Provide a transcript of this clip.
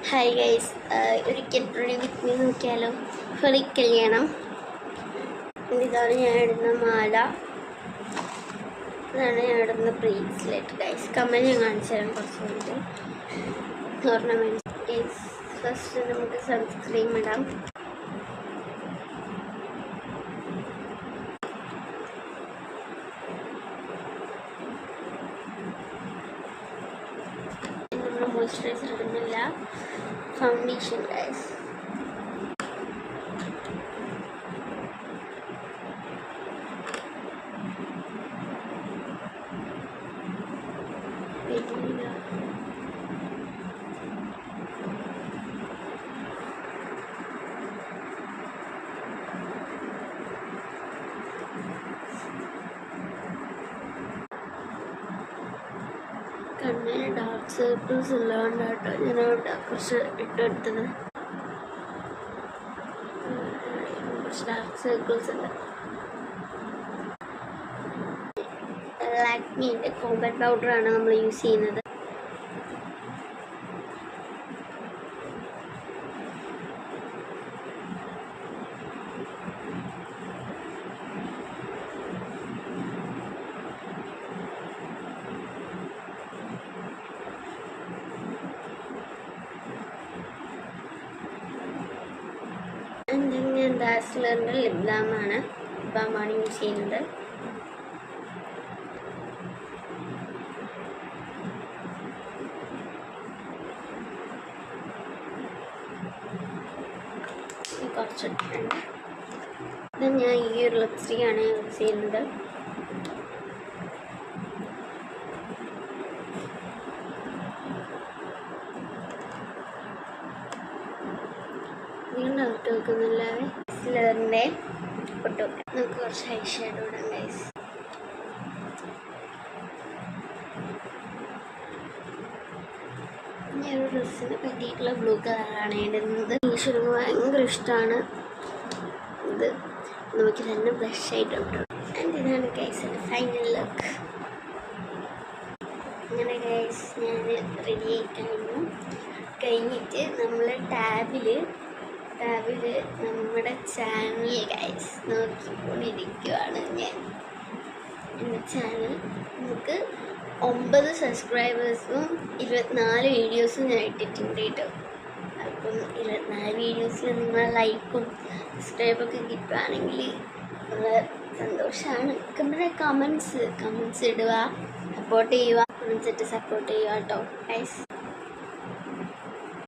Hi guys, ഒരിക്കൽ with me നോക്കിയാലോ? Holy കല്യാണം. ഇതാണ് ഞാൻ ഇടുന്ന മാല, ഇതാണ് ഞാൻ ഇടുന്ന ബ്രേസ്ലെറ്റ്. ഗൈസ് കമ്മൽ ഞാൻ കാണിച്ചു തരാം കുറച്ച് കഴിഞ്ഞിട്ട്. ഓർണമെൻറ്റ്സ് ഗൈസ്, ഫസ്റ്റ് നമുക്ക് സൺസ്ക്രീം ഇടാം. മോയ്സ്ചറൈസർ ഇടുന്നില്ല, ഫൗണ്ടേഷൻ ഗൈസ്. കണ്ണിന് ഡാർക്ക് സർക്കിൾസ് ഉള്ളതുകൊണ്ടാട്ടോ ഞാനവിടെ കുറച്ച് ഇട്ടെടുത്തത്. കുറച്ച് ഡാർക്ക് സർക്കിൾസ് ഉണ്ട്. ലാക്മിയുടെ കോമ്പാക്ട് പൗഡറാണ് നമ്മൾ യൂസ് ചെയ്യുന്നത്. ഞാൻ ഡാസ്ലറിൻ്റെ ലിപ് ബാമാണ് യൂസ് ചെയ്യുന്നത്. കുറച്ചിട്ടുണ്ട്. ഇത് ഞാൻ ഈ ഒരു ലിപ്സ്റ്റിക്കാണ് യൂസ് ചെയ്യുന്നത്. ഡൗട്ട് വെക്കുന്നില്ലാതെ ഡാസ്ലറിൻ്റെ പൊട്ട് വെക്കാം. നമുക്ക് കുറച്ച് ഐ ഷാഡോ ഇടാം ഗൈസ്. ഞാനൊരു ഡ്രസ്സിന് പറ്റിയിട്ടുള്ള ബ്ലൂ കളറാണ് ഇടുന്നത്. ഈശ്വരന് ഭയങ്കര ഇഷ്ടമാണ് ഇത്. നമുക്ക് തന്നെ ബ്ലഷ് ആയിട്ട് ഇട്ടു. ആൻഡ് ഇതാണ് ഗൈസിൻ്റെ ഫൈനൽ ലുക്ക്. അങ്ങനെ ഗൈസ് ഞാൻ റെഡി ആയി കഴിഞ്ഞിട്ട് നമ്മൾ ടാബിൽ നമ്മുടെ ചാനൽ ഗൈസ് നോക്കിക്കൊണ്ടിരിക്കുകയാണ് ഞാൻ. എൻ്റെ ചാനൽ നമുക്ക് 9 സബ്സ്ക്രൈബേഴ്സും 24 വീഡിയോസും ഞാൻ ഇട്ടിട്ടുണ്ട് കേട്ടോ. അപ്പം 24 വീഡിയോസിൽ നിങ്ങളെ ലൈക്കും സബ്സ്ക്രൈബൊക്കെ കിട്ടുകയാണെങ്കിൽ വളരെ സന്തോഷമാണ്. നമ്മുടെ കമൻസ് ഇടുക, സപ്പോർട്ട് ചെയ്യുക, കമൻസ് ഇട്ട് സപ്പോർട്ട് ചെയ്യുക കേട്ടോ ഗൈസ്.